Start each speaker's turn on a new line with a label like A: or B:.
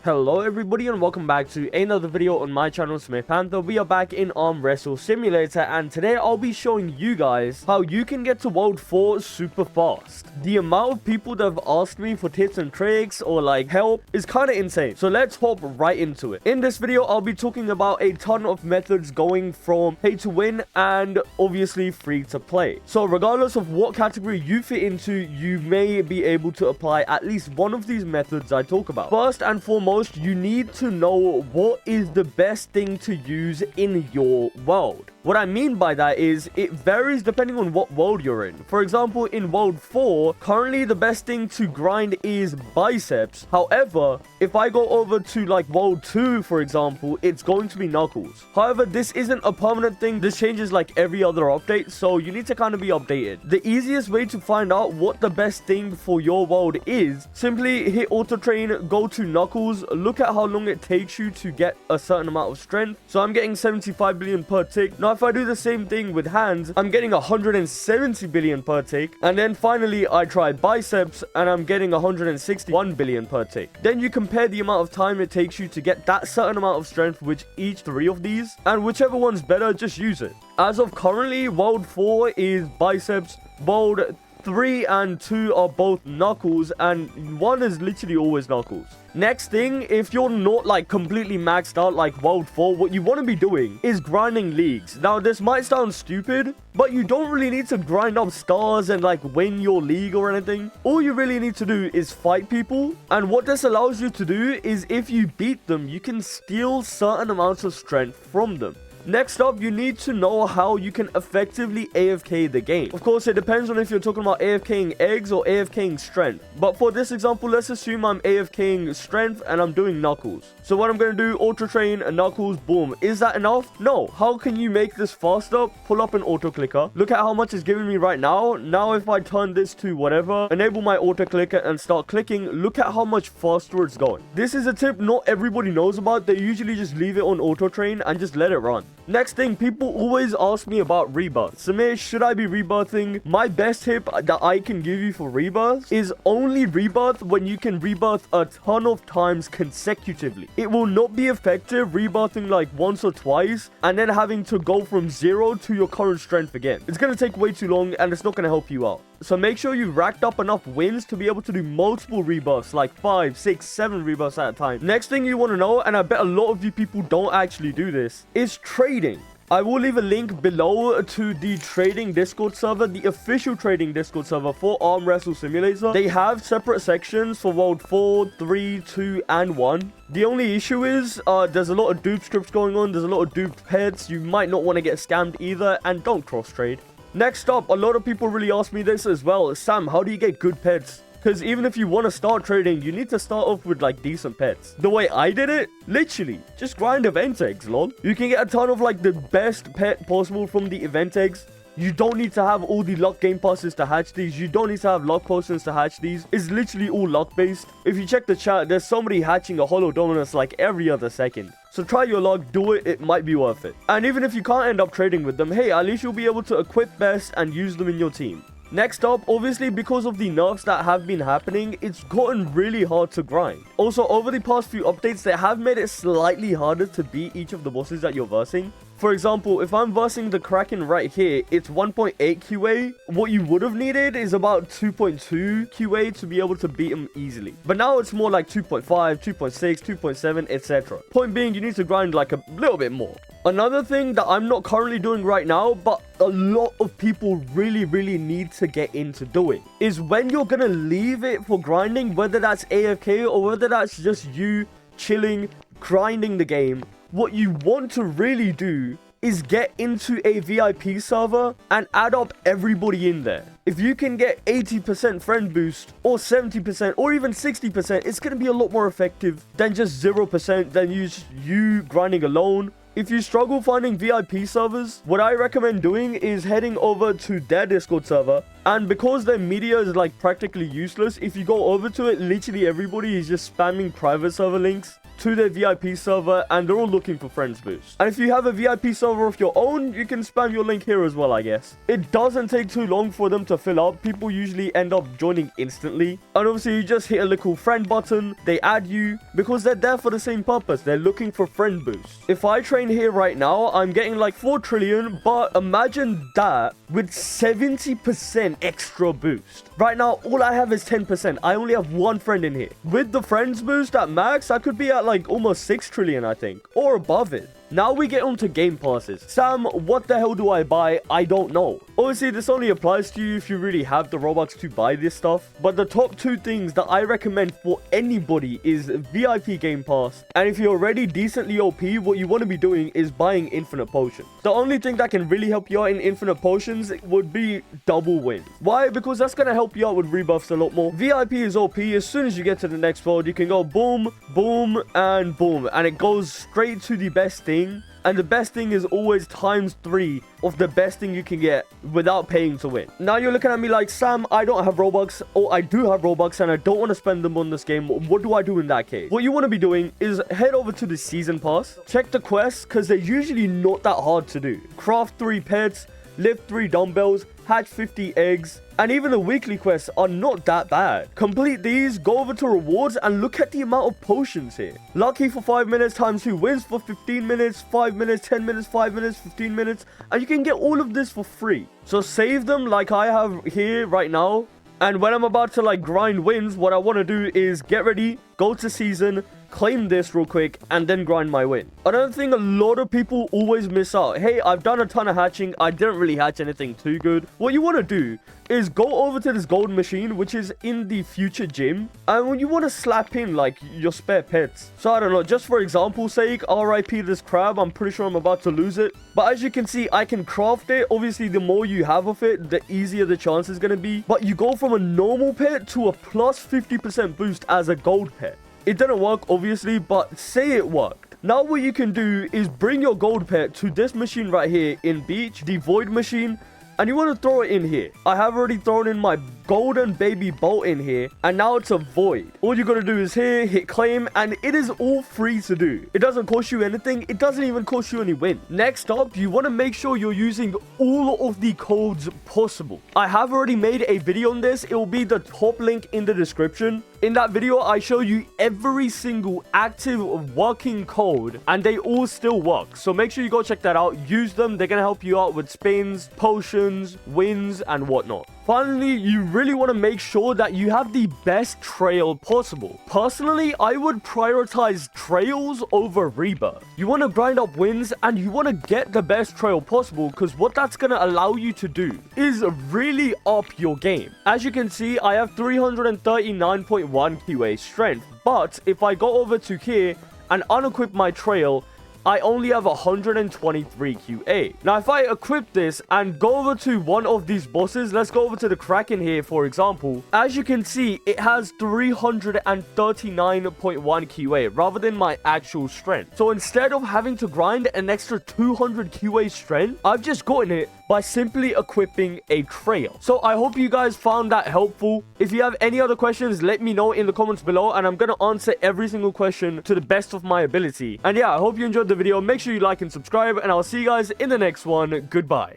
A: Hello everybody and welcome back to another video on my channel SameerPanther. We are back in Wrestle Simulator, and today I'll be showing you guys how you can get to World 4 super fast. The amount of people that have asked me for tips and tricks or like help is kind of insane. So let's hop right into it. In this video I'll be talking about a ton of methods going from pay to win and obviously free to play. So regardless of what category you fit into, you may be able to apply at least one of these methods I talk about. First and foremost, you need to know what is the best thing to use in your world. What I mean by that is it varies depending on what world you're in. For example, in World 4, currently the best thing to grind is biceps. However, if I go over to like World 2, for example, it's going to be knuckles. However, this isn't a permanent thing. This changes like every other update, so you need to kind of be updated. The easiest way to find out what the best thing for your world is, simply hit auto train, go to knuckles, look at how long it takes you to get a certain amount of strength. So I'm getting 75 billion per tick. Now, if I do the same thing with hands, I'm getting 170 billion per tick. And then finally, I try biceps and I'm getting 161 billion per tick. Then you compare the amount of time it takes you to get that certain amount of strength with each three of these. And whichever one's better, just use it. As of currently, World 4 is biceps. World 3 and 2 are both knuckles, and 1 is literally always knuckles. Next thing, if you're not like completely maxed out like World 4, what you want to be doing is grinding leagues. Now, this might sound stupid, but you don't really need to grind up stars and like win your league or anything. All you really need to do is fight people, and what this allows you to do is if you beat them, you can steal certain amounts of strength from them. Next up, you need to know how you can effectively AFK the game. Of course, it depends on if you're talking about AFKing eggs or AFKing strength. But for this example, let's assume I'm AFKing strength and I'm doing knuckles. So what I'm going to do, auto train, knuckles, boom. Is that enough? No. How can you make this faster? Pull up an auto clicker. Look at how much it's giving me right now. Now, if I turn this to whatever, enable my auto clicker and start clicking, look at how much faster it's going. This is a tip not everybody knows about. They usually just leave it on auto train and just let it run. Next thing, people always ask me about rebirth. Sameer, should I be rebirthing? My best tip that I can give you for rebirth is only rebirth when you can rebirth a ton of times consecutively. It will not be effective rebirthing like once or twice and then having to go from 0 to your current strength again. It's going to take way too long and it's not going to help you out. So make sure you've racked up enough wins to be able to do multiple rebirths, like 5, 6, 7 rebirths at a time. Next thing you want to know, and I bet a lot of you people don't actually do this, is trading. I will leave a link below to the trading Discord server, the official trading Discord server for Wrestle Simulator. They have separate sections for World 4, 3, 2, and 1. The only issue is there's a lot of dupe scripts going on. There's a lot of duped pets. You might not want to get scammed either, and don't cross trade. Next up, a lot of people really ask me this as well. Sam, how do you get good pets? Because even if you want to start trading, you need to start off with like decent pets. The way I did it, literally, just grind event eggs, lol. You can get a ton of like the best pet possible from the event eggs. You don't need to have all the luck game passes to hatch these. You don't need to have luck potions to hatch these. It's literally all luck based. If you check the chat, there's somebody hatching a Hollow Dominus like every other second. So try your luck, do it, it might be worth it. And even if you can't end up trading with them, hey, at least you'll be able to equip best and use them in your team. Next up, obviously because of the nerfs that have been happening, it's gotten really hard to grind. Also, over the past few updates, they have made it slightly harder to beat each of the bosses that you're versing. For example, if I'm versing the Kraken right here, it's 1.8 QA. What you would have needed is about 2.2 QA to be able to beat him easily. But now it's more like 2.5, 2.6, 2.7, etc. Point being, you need to grind like a little bit more. Another thing that I'm not currently doing right now, but a lot of people really need to get into doing, is when you're gonna leave it for grinding, whether that's AFK or whether that's just you chilling, grinding the game, what you want to really do is get into a VIP server and add up everybody in there. If you can get 80% friend boost or 70% or even 60%, it's going to be a lot more effective than just 0%, than you grinding alone. If you struggle finding VIP servers, what I recommend doing is heading over to their Discord server. And because their media is like practically useless, if you go over to it, literally everybody is just spamming private server links to their VIP server, and they're all looking for friends boost. And if you have a VIP server of your own, you can spam your link here as well, I guess. It doesn't take too long for them to fill up. People usually end up joining instantly. And obviously, you just hit a little friend button. They add you because they're there for the same purpose. They're looking for friend boost. If I train here right now, I'm getting like 4 trillion, but imagine that with 70% extra boost. Right now, all I have is 10%. I only have 1 friend in here. With the friends boost at max, I could be at like almost 6 trillion, I think, or above it. Now we get onto game passes. Sam, what the hell do I buy? I don't know. Obviously, this only applies to you if you really have the Robux to buy this stuff. But the top 2 things that I recommend for anybody is VIP Game Pass. And if you're already decently OP, what you want to be doing is buying infinite potions. The only thing that can really help you out in infinite potions would be double wins. Why? Because that's going to help you out with rebuffs a lot more. VIP is OP. As soon as you get to the next world, you can go boom, boom, and boom. And it goes straight to the best thing. And the best thing is always ×3 of the best thing you can get without paying to win. Now you're looking at me like, Sam, I don't have Robux, or I do have Robux and I don't want to spend them on this game. What do I do in that case? What you want to be doing is head over to the season pass, check the quests, because they're usually not that hard to do. Craft 3 pets, lift 3 dumbbells, hatch 50 eggs, and even the weekly quests are not that bad. Complete these, go over to rewards, and look at the amount of potions here. Lucky for 5 minutes times 2 wins for 15 minutes, 5 minutes, 10 minutes, 5 minutes, 15 minutes, and you can get all of this for free. So save them like I have here right now. And when I'm about to like grind wins, what I want to do is get ready, go to season, claim this real quick, and then grind my win. Another thing a lot of people always miss out. Hey, I've done a ton of hatching. I didn't really hatch anything too good. What you want to do is go over to this gold machine, which is in the future gym. And when you want to slap in like your spare pets. So I don't know, just for example's sake, RIP this crab. I'm pretty sure I'm about to lose it. But as you can see, I can craft it. Obviously, the more you have of it, the easier the chance is going to be. But you go from a normal pet to a plus 50% boost as a gold pet. It didn't work, obviously, but say it worked. Now what you can do is bring your gold pet to this machine right here in Beach, the Void machine, and you want to throw it in here. I have already thrown in my golden baby bolt in here, and now it's a Void. All you got to do is here, hit claim, and it is all free to do. It doesn't cost you anything. It doesn't even cost you any win. Next up, you want to make sure you're using all of the codes possible. I have already made a video on this. It will be the top link in the description. In that video, I show you every single active working code, and they all still work. So make sure you go check that out. Use them. They're going to help you out with spins, potions, wins, and whatnot. Finally, you really want to make sure that you have the best trail possible. Personally, I would prioritize trails over Rebirth. You want to grind up wins and you want to get the best trail possible, because what that's going to allow you to do is really up your game. As you can see, I have 339.1 QA strength, but if I go over to here and unequip my trail, I only have 123 QA. Now, if I equip this and go over to one of these bosses, let's go over to the Kraken here, for example. As you can see, it has 339.1 QA rather than my actual strength. So instead of having to grind an extra 200 QA strength, I've just gotten it by simply equipping a trail. So I hope you guys found that helpful. If you have any other questions, let me know in the comments below, and I'm going to answer every single question to the best of my ability. And yeah, I hope you enjoyed the video. Make sure you like and subscribe, and I'll see you guys in the next one. Goodbye.